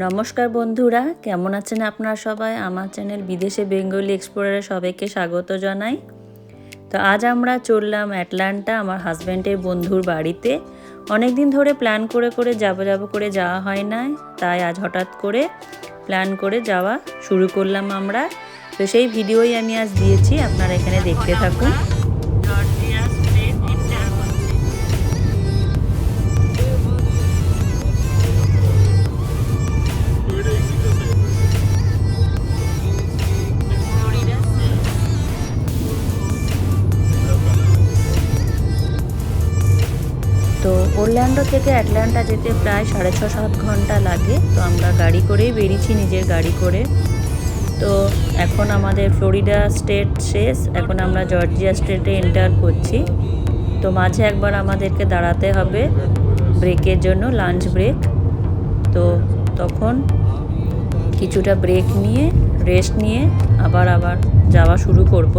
নমস্কার বন্ধুরা, কেমন আছেন আপনারা সবাই? আমার চ্যানেল বিদেশে বেঙ্গলি এক্সপ্লোরারে সবাইকে স্বাগত জানাই। তো আজ আমরা চললাম অ্যাটলান্টা আমার হাজব্যান্ডের বন্ধুর বাড়িতে। অনেক দিন ধরে প্ল্যান করে যাব করে যাওয়া হয় না, তাই আজ হঠাৎ করে প্ল্যান করে যাওয়া শুরু করলাম আমরা। তো সেই ভিডিওই আমি আজ দিয়েছি, আপনারা এখানে দেখতে থাকুন। তো ওরল্যান্ডো থেকে অ্যাটলান্টা যেতে প্রায় 6.5-7 ঘন্টা লাগে। তো আমরা গাড়ি করেই বেরিয়েছি, নিজের গাড়ি করে। তো এখন আমাদের ফ্লোরিডা স্টেট শেষ, এখন আমরা জর্জিয়া স্টেটে এন্টার করছি। তো মাঝে একবার আমাদেরকে দাঁড়াতে হবে ব্রেকের জন্য, লাঞ্চ ব্রেক। তো তখন কিছুটা ব্রেক নিয়ে রেস্ট নিয়ে আবার যাওয়া শুরু করব।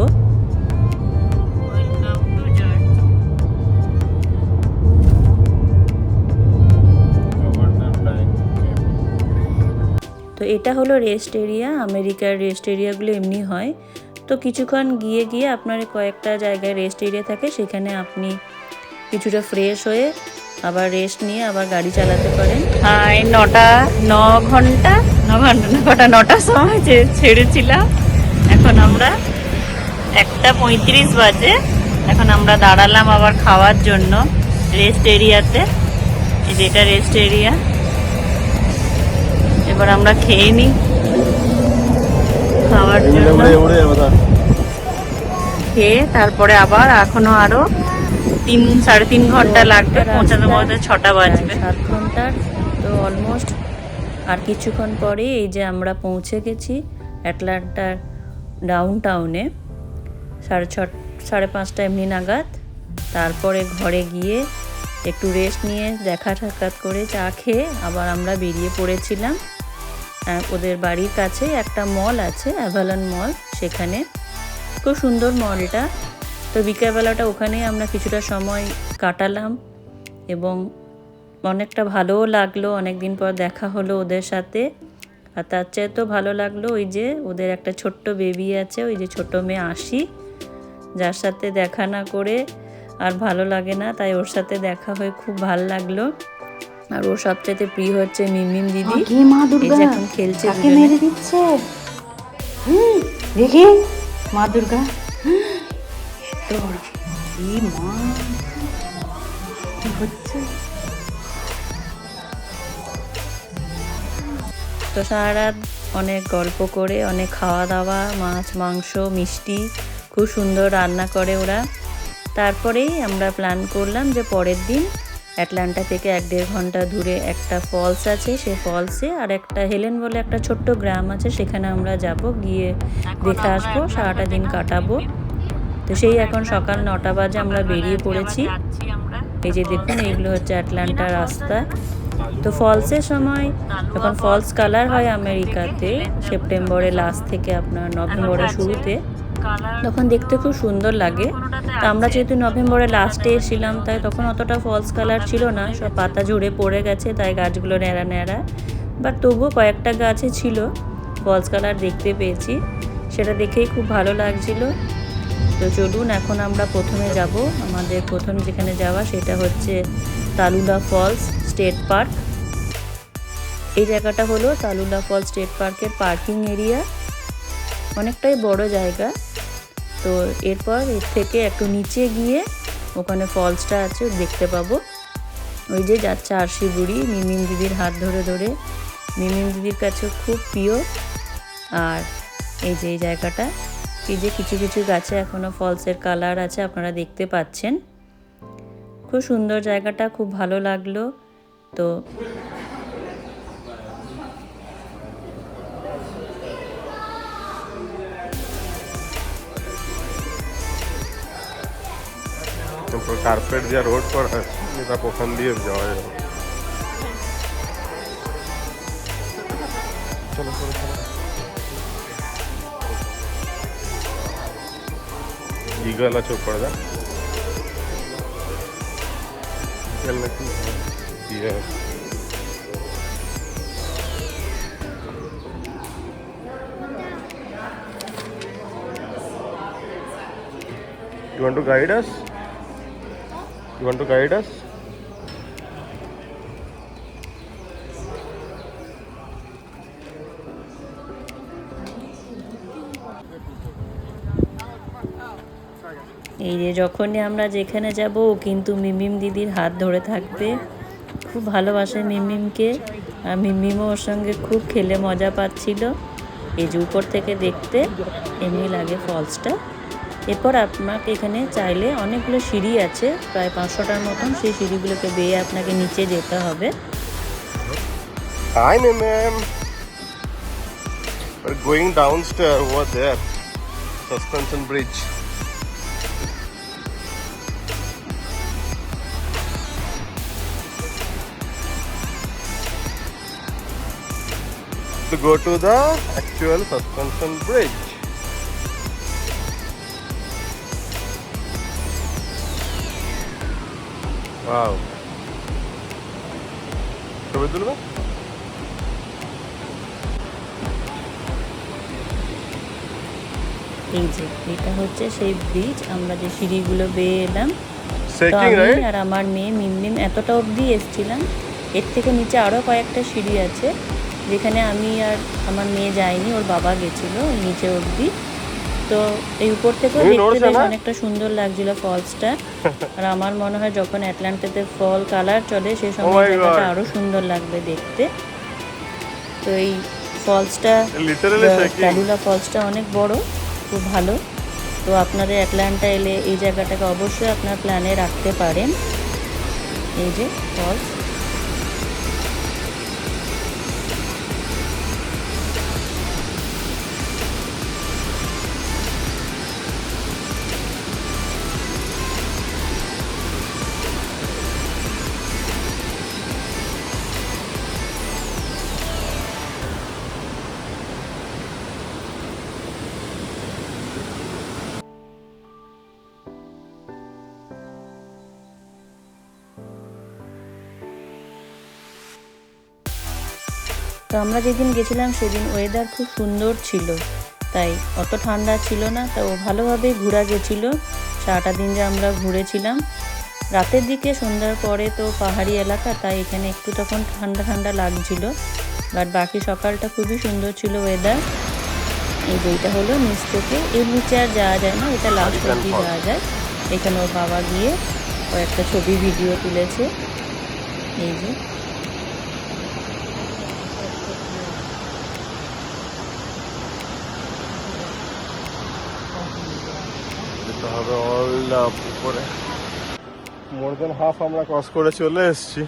তো এটা হলো রেস্ট এরিয়া। আমেরিকার রেস্ট এরিয়াগুলো এমনি হয়। তো কিছুক্ষণ গিয়ে আপনার কয়েকটা জায়গায় রেস্ট এরিয়া থাকে, সেখানে আপনি কিছুটা ফ্রেশ হয়ে আবার রেস্ট নিয়ে আবার গাড়ি চালাতে পারেন। এই 9টার সময় ছেড়েছিলাম। এখন আমরা 1:35 বাজে। এখন আমরা দাঁড়ালাম আবার খাওয়ার জন্য রেস্ট এরিয়াতে। যেটা রেস্ট এরিয়া, এবার আমরা খেয়ে নিই খাওয়ার জন্য। খেয়ে তারপরে আবার এখনো আরো 3-3.5 ঘন্টা লাগবে পৌঁছাতে, পৌঁছাতে 6টা বাজবে। 7 ঘন্টার তো অলমোস্ট। আর কিছুক্ষণ পরে এই যে আমরা পৌঁছে গেছি অ্যাটলান্টার ডাউন টাউনে 4:30 এমনি নাগাদ। তারপরে ঘরে গিয়ে একটু রেস্ট নিয়ে দেখা সাক্ষাৎ করে চা খেয়ে আবার আমরা বেরিয়ে পড়েছিলাম। ওদের বাড়ির কাছে একটা মল আছে, অ্যাভালন মল, সেখানে খুব সুন্দর মলটা। তো বিকেলবেলাটা ওখানেই আমরা কিছুটা সময় কাটালাম এবং অনেকটা ভালোও লাগলো। অনেকদিন পর দেখা হলো ওদের সাথে। আর তার চেয়ে তো ভালো লাগলো ওই যে ওদের একটা ছোট্ট বেবি আছে, ওই যে ছোট মেয়ে আশি, যার সাথে দেখা না করে আর ভালো লাগে না, তাই ওর সাথে দেখা হয়ে খুব ভালো লাগলো। আর ওর সবচেয়ে প্রিয় হচ্ছে মিমিম দিদি। এই যে এখন খেলছে, মেরে দিচ্ছে। দেখি মা দুর্গা কি হচ্ছে। তো সারা রাত অনেক গল্প করে, অনেক খাওয়া দাওয়া, মাছ মাংস মিষ্টি, খুব সুন্দর রান্না করে ওরা। তারপরেই আমরা প্ল্যান করলাম যে পরের দিন অ্যাটলান্টা থেকে 1-1.5 ঘন্টা দূরে একটা ফলস আছে, সেই ফলসে আর একটা হেলেন বলে একটা ছোট্ট গ্রাম আছে, সেখানে আমরা যাব, গিয়ে দেখে আসবো, সারাটা দিন কাটাবো। তো সেই এখন সকাল 9টা বাজে আমরা বেরিয়ে পড়েছি। এই যে দেখুন, এইগুলো হচ্ছে অ্যাটলান্টা রাস্তা। তো ফলসের সময় যখন ফলস কালার হয় আমেরিকাতে সেপ্টেম্বরের লাস্ট থেকে আপনার নভেম্বরের শুরুতে, তখন দেখতে খুব সুন্দর লাগে। তো আমরা যেহেতু নভেম্বরের লাস্টে এসেছিলাম, তাই তখন অতটা ফলস কালার ছিল না, সব পাতা ঝরে পড়ে গেছে, তাই গাছগুলো ন্যাড়া ন্যাড়া। বাট তবুও কয়েকটা গাছে ছিল ফলস কালার দেখতে পেয়েছি, সেটা দেখেই খুব ভালো লাগছিল। তো চলুন এখন আমরা প্রথমে যাব, আমাদের প্রথম যেখানে যাওয়া সেটা হচ্ছে তালুলা ফলস স্টেট পার্ক। এই জায়গাটা হলো তালুলা ফলস স্টেট পার্কের পার্কিং এরিয়া, অনেকটাই বড় জায়গা। তো এরপর এর থেকে একটু নিচে গিয়ে ওখানে ফলসটা আছে, দেখতে পাবো। ওই যে যাচ্ছে আরশি বুড়ি মিমিম দিদির হাত ধরে ধরে, মিমিম দিদির কাছে খুব প্রিয়। আর এই যে এই জায়গাটা, এই যে কিছু কিছু গাছে এখনো ফলসের কালার আছে, আপনারা দেখতে পাচ্ছেন। খুব সুন্দর জায়গাটা, খুব ভালো লাগলো। তো কার্পেট যা রোড করা আছে, এটা ওখান দিয়ে যাওয়া যাবে। চলো চলো চলো, ఈగల చూపడదా ఈగలకి You want to guide us? You want to guide us? এই যে যখনই আমরা যেখানে যাব ও কিন্তু মিমিম দিদির হাত ধরে থাকবে, খুব ভালোবাসে মিমিমকে, আর মিমিমও ওর সঙ্গে খুব খেলে মজা পাচ্ছিল। এই যে উপর থেকে দেখতে এমনি লাগে ফলসটা। এরপর আপনাকে এখানে চাইলে অনেকগুলো সিঁড়ি আছে, প্রায় 500টার মতন, সেই সিঁড়িগুলোকে বেয়ে আপনাকে নিচে যেতে হবে। Hi, ma'am. We're going downstairs over there. Suspension bridge. To go to the actual suspension bridge. Wow. ছবি তুলবে? এই যে এটা হচ্ছে সেই ব্রিজ, আমরা যে সিঁড়িগুলো বেয়ে এলাম। তো Shaking, আমি right? আর আমার মেয়ে মিমমিম এতটা অবধি এসেছিলাম। এর থেকে নিচে আরও কয়েকটা সিঁড়ি আছে, যেখানে আমি আর আমার মেয়ে যাইনি, ওর বাবা গেছিলো নিচে অবধি। তো এই উপর থেকেও তুমি দেখতে নড়ছে বেশ না? অনেকটা সুন্দর লাগছিল ফলসটা। আর আমার মনে হয় যখন অ্যাটলান্টাতে ফল কালার চলে সেই Oh সময় my জায়গাটা God. আরও সুন্দর লাগবে দেখতে। তো এই ফলসটা, Literally shaking. ক্যালুলা ফলসটা অনেক বড়, খুব ভালো। তো আপনাদের অ্যাটলান্টা এলে এই জায়গাটাকে অবশ্যই আপনার প্ল্যানে রাখতে পারেন। এই যে ফলস, তো আমরা যেদিন গেছিলাম সেদিন ওয়েদার খুব সুন্দর ছিল, তাই অত ঠান্ডা ছিল না। তো ভালোভাবেই ঘোরা গেছিলো, সারাটা দিন যে আমরা ঘুরেছিলাম। রাতের দিকে সন্ধ্যার পরে তো পাহাড়ি এলাকা, তাই এখানে একটু তখন ঠান্ডা ঠান্ডা লাগছিল, বাট বাকি সকালটা খুবই সুন্দর ছিল ওয়েদার। এই যে এটা হলো নিচ থেকে, এর নিচে আর যাওয়া যায় না, এটা লাস্ট অবধি যাওয়া যায়। এখানে ওর বাবা গিয়ে কয়েকটা ছবি ভিডিও তুলেছে। এই যে যেতে হবে অল আপ উপরে। মোর দেন হাফ আমরা ক্রস করে চলে এসেছি।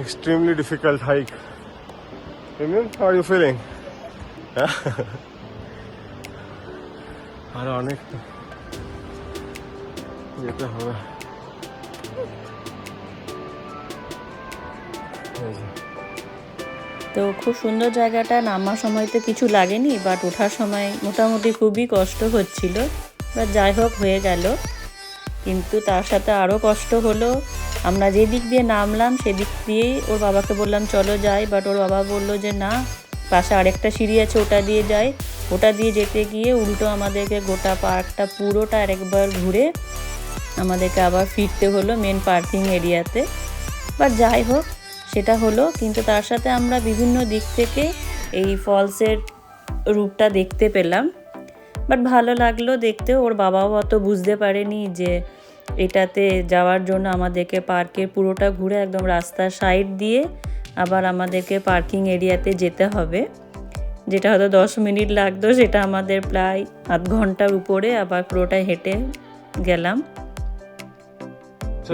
Extremely difficult hike. How are you feeling? আর অনেক যেতে হবে। তো খুব সুন্দর জায়গাটা, নামার সময় তো কিছু লাগেনি, বাট ওঠার সময় মোটামুটি খুবই কষ্ট হচ্ছিল, বাট যাই হোক হয়ে গেল। কিন্তু তার সাথে আরও কষ্ট হলো, আমরা যে দিক দিয়ে নামলাম সেদিক দিয়েই ওর বাবাকে বললাম চলো যাই, বাট ওর বাবা বললো যে না, পাশে আরেকটা সিঁড়ি আছে ওটা দিয়ে যাই। ওটা দিয়ে যেতে গিয়ে উল্টো আমাদেরকে গোটা পার্কটা পুরোটা আরেকবার ঘুরে আমাদেরকে আবার ফিরতে হলো মেন পার্কিং এরিয়াতে। বাট যাই হোক সেটা হলো, কিন্তু তার সাথে আমরা বিভিন্ন দিক থেকে এই ফলসের রূপটা দেখতে পেলাম, বাট ভালো লাগলো দেখতে। ওর বাবাও অত বুঝতে পারেনি যে এটাতে যাওয়ার জন্য আমাদেরকে পার্কের পুরোটা ঘুরে একদম রাস্তার সাইড দিয়ে আবার আমাদেরকে পার্কিং এরিয়াতে যেতে হবে, যেটা হয়তো 10 মিনিট লাগতো, সেটা আমাদের প্রায় আধ ঘন্টার উপরে আবার পুরোটা হেঁটে গেলাম।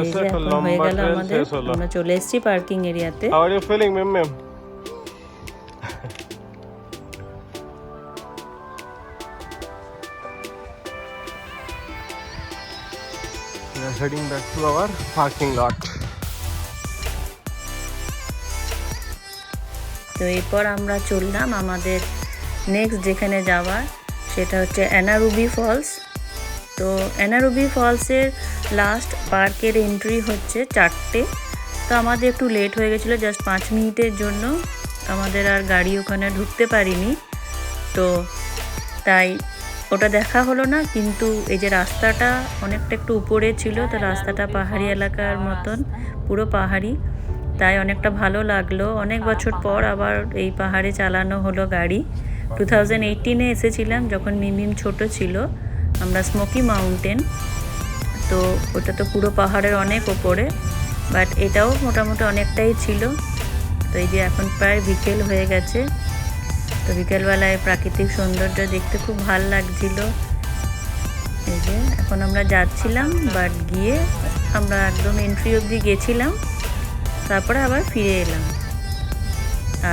এই যে এখন হয়ে গেল আমাদের, আমরা চলে এসেছি পার্কিং এরিয়াতে। How are you feeling, ma'am? We are heading back to our parking lot. তো এরপর আমরা চললাম আমাদের নেক্সট যেখানে যাওয়ার, সেটা হচ্ছে অ্যানারুবি ফলস। তো অ্যানারুবি ফলসের লাস্ট পার্কের এন্ট্রি হচ্ছে 4টে। তো আমাদের একটু লেট হয়ে গেছিলো, জাস্ট 5 মিনিটের জন্য আমাদের আর গাড়ি ওখানে ঢুকতে পারিনি। তো তাই ওটা দেখা হলো না, কিন্তু এই যে রাস্তাটা অনেকটা একটু উপরে ছিল, তো রাস্তাটা পাহাড়ি এলাকার মতন, পুরো পাহাড়ি, তাই অনেকটা ভালো লাগলো। অনেক বছর পর আবার এই পাহাড়ে চালানো হলো গাড়ি। 2018-এ এসেছিলাম যখন মিমিম ছোট ছিল আমরা, স্মোকি মাউন্টেন। তো ওটা তো পুরো পাহাড়ের অনেক ওপরে, বাট এটাও মোটামুটি অনেকটাই ছিল। তো এই যে এখন প্রায় বিকেল হয়ে গেছে, তো বিকেলবেলায় প্রাকৃতিক সৌন্দর্য দেখতে খুব ভাল লাগছিল। এই যে এখন আমরা যাচ্ছিলাম, বাট গিয়ে আমরা একদম এন্ট্রি অবধি গেছিলাম, তারপরে আবার ফিরে এলাম।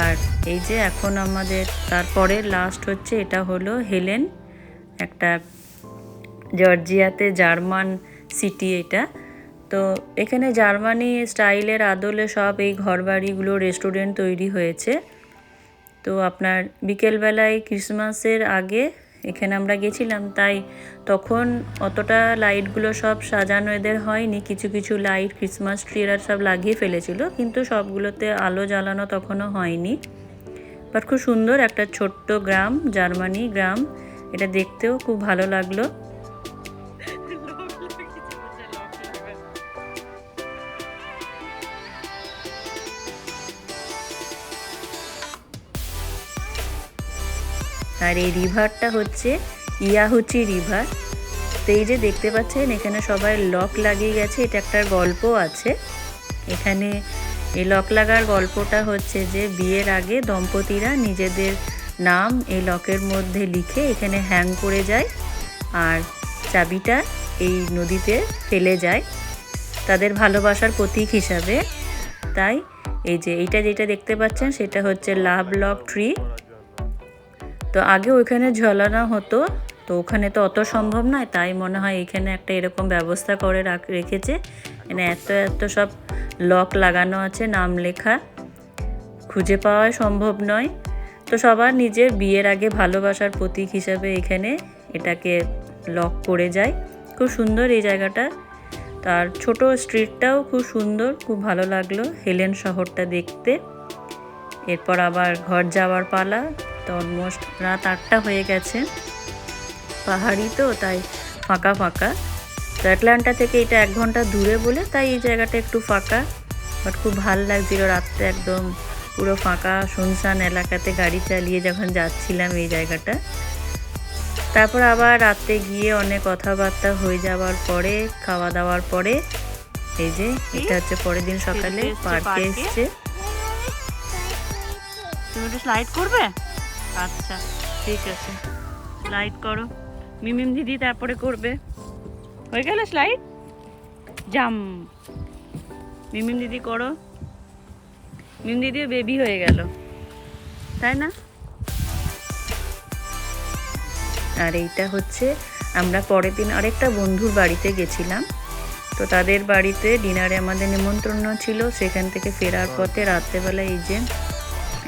আর এই যে এখন আমাদের তারপরে লাস্ট হচ্ছে, এটা হলো হেলেন, একটা জর্জিয়াতে জার্মান সিটি এটা। তো এখানে জার্মানি স্টাইলের আদলে সব এই ঘরবাড়িগুলো, রেস্টুরেন্ট তৈরি হয়েছে। তো আপনার বিকেলবেলায় ক্রিসমাসের আগে এখানে আমরা গেছিলাম, তাই তখন অতটা লাইটগুলো সব সাজানো এদের হয়নি। কিছু কিছু লাইট ক্রিসমাস ট্রি এরা সব লাগিয়ে ফেলেছিল, কিন্তু সবগুলোতে আলো জ্বালানো তখনও হয়নি। বাট খুব সুন্দর একটা ছোট্ট গ্রাম, জার্মানি গ্রাম, এটা দেখতেও খুব ভালো লাগলো। আর এই রিভারটা হচ্ছে ইয়াহুচি রিভার। তো এই যে দেখতে পাচ্ছেন এখানে সবাই লক লাগিয়ে গেছে, এটা একটা গল্প আছে এখানে। এই লক লাগার গল্পটা হচ্ছে যে বিয়ের আগে দম্পতিরা নিজেদের নাম এই লকের মধ্যে লিখে এখানে হ্যাং করে যায়, আর চাবিটা এই নদীতে ফেলে যায় তাদের ভালোবাসার প্রতীক হিসাবে। তাই এই যে এইটা যেটা দেখতে পাচ্ছেন সেটা হচ্ছে লাভ লক ট্রি। তো আগে ওইখানে ঝোলানো হতো, তো ওখানে তো অত সম্ভব নয়, তাই মনে হয় এখানে একটা এরকম ব্যবস্থা করে রেখেছে। মানে এত এত সব লক লাগানো আছে, নাম লেখা, খুঁজে পাওয়া সম্ভব নয়। তো সবার নিজের বিয়ের আগে ভালোবাসার প্রতীক হিসাবে এখানে এটাকে লক করে যায়। খুব সুন্দর এই জায়গাটা, তার ছোট স্ট্রিটটাও খুব সুন্দর, খুব ভালো লাগলো হেলেন শহরটা দেখতে। এরপর আবার ঘর যাওয়ার পালা। তো অলমোস্ট রাত 8টা হয়ে গেছে, পাহাড়ি তো তাই ফাঁকা ফাঁকা। তো অ্যাটলান্টা থেকে এটা 1 ঘন্টা দূরে বলে তাই এই জায়গাটা একটু ফাঁকা, বাট খুব ভাল লাগছিল রাত্রে, একদম পুরো ফাঁকা শুনশান এলাকাতে গাড়ি চালিয়ে যখন যাচ্ছিলাম এই জায়গাটা। তারপর আবার রাত্রে গিয়ে অনেক কথাবার্তা হয়ে যাওয়ার পরে, খাওয়া দাওয়ার পরে, এই যে এটা হচ্ছে পরের দিন সকালে পার্কে এসছে। তুমি একটু স্লাইড করবে? আচ্ছা ঠিক আছে, স্লাইড করো। মিমিম দিদি তারপরে করবে। হয়ে গেল স্লাইড, জাম। মিমিম দিদি করো। মিমিম দিদিও বেবি হয়ে গেল, তাই না? আর এইটা হচ্ছে আমরা পরের দিন আরেকটা বন্ধুর বাড়িতে গেছিলাম। তো তাদের বাড়িতে ডিনারে আমাদের নিমন্ত্রণ ছিল। সেখান থেকে ফেরার পথে রাত্রেবেলা এই যে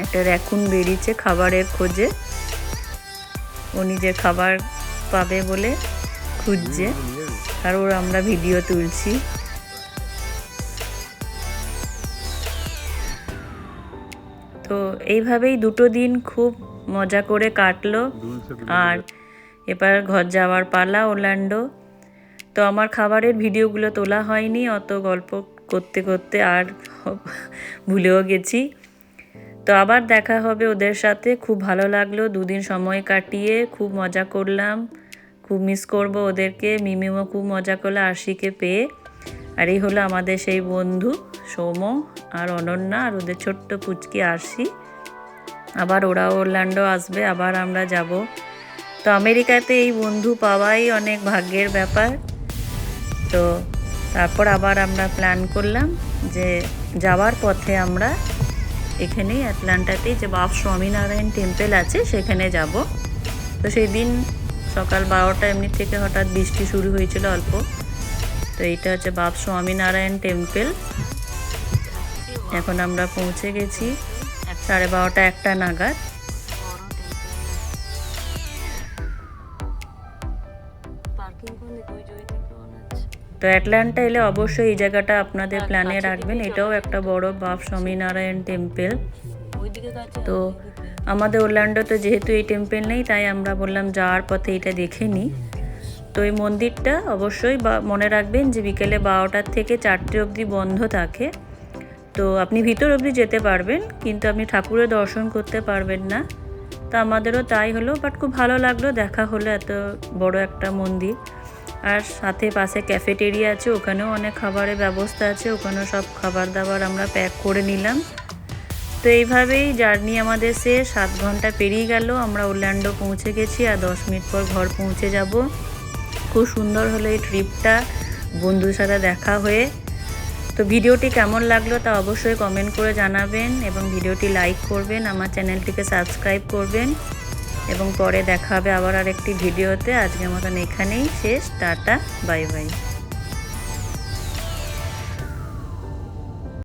একটা র্যাকুন বেরিয়েছে খাবারের খোঁজে, ও নিজের খাবার পাবে বলে খুঁজছে, আর ওর আমরা ভিডিও তুলছি। তো এইভাবেই 2টো দিন খুব মজা করে কাটলো। আর এবার ঘর যাওয়ার পালা ওরল্যান্ডো। তো আমার খাবারের ভিডিওগুলো তোলা হয়নি, অত গল্প করতে করতে আর ভুলেও গেছি। তো আবার দেখা হবে ওদের সাথে। খুব ভালো লাগলো 2 দিন সময় কাটিয়ে, খুব মজা করলাম, খুব মিস করব ওদেরকে। মিমিমও খুব মজা করলো আরশিকে পেয়ে। আর এই হলো আমাদের সেই বন্ধু সৌম আর অনন্যা, আর ওদের ছোট্ট পুচকি আরশি। আবার ওরা ওরল্যান্ডো আসবে, আবার আমরা যাব। তো আমেরিকাতে এই বন্ধু পাওয়াই অনেক ভাগ্যের ব্যাপার। তো তারপর আবার আমরা প্ল্যান করলাম যে যাওয়ার পথে আমরা এখানেই অ্যাটলান্টাতেই যে বাপ স্বামীনারায়ণ টেম্পল আছে সেখানে যাব। তো সেই দিন সকাল 12টা এমনি থেকে হঠাৎ বৃষ্টি শুরু হয়েছিল অল্প। তো এইটা হচ্ছে বাপ স্বামীনারায়ণ টেম্পল। এখন আমরা পৌঁছে গেছি 12:30 1টা নাগাদ। তো অ্যাটলান্টা এলে অবশ্যই এই জায়গাটা আপনাদের প্ল্যানে রাখবেন। এটাও একটা বড় বাপ স্বামীনারায়ণ টেম্পল। তো আমাদের অরল্যান্ডোতে যেহেতু এই টেম্পল নেই, তাই আমরা বললাম যাওয়ার পথে এটা দেখে নিই। তো এই মন্দিরটা অবশ্যই মনে রাখবেন যে বিকেলে 12টার থেকে 4টে অবধি বন্ধ থাকে। তো আপনি ভিতর অবধি যেতে পারবেন, কিন্তু আপনি ঠাকুরের দর্শন করতে পারবেন না। তো আমাদেরও তাই হলো, বাট খুব ভালো লাগলো, দেখা হলো এত বড় একটা মন্দির। আর সাথে পাশে ক্যাফেটেরিয়া আছে, ওখানেও অনেক খাবারের ব্যবস্থা আছে, ওখানেও সব খাবার দাবার আমরা প্যাক করে নিলাম। তো এইভাবেই জার্নি আমাদের 7 ঘন্টা পেরিয়ে গেল। আমরা অরল্যান্ডো পৌঁছে গেছি, আর 10 মিনিট পর ঘর পৌঁছে যাব। খুব সুন্দর হলো এই ট্রিপটা বন্ধুর সাথে দেখা হয়ে। তো ভিডিওটি কেমন লাগলো তা অবশ্যই কমেন্ট করে জানাবেন, এবং ভিডিওটি লাইক করবেন, আমার চ্যানেলটিকে সাবস্ক্রাইব করবেন, এবং পরে দেখা হবে আবার আরেকটি ভিডিওতে। আজকের মতন এখানেই শেষ। Tata, bye bye.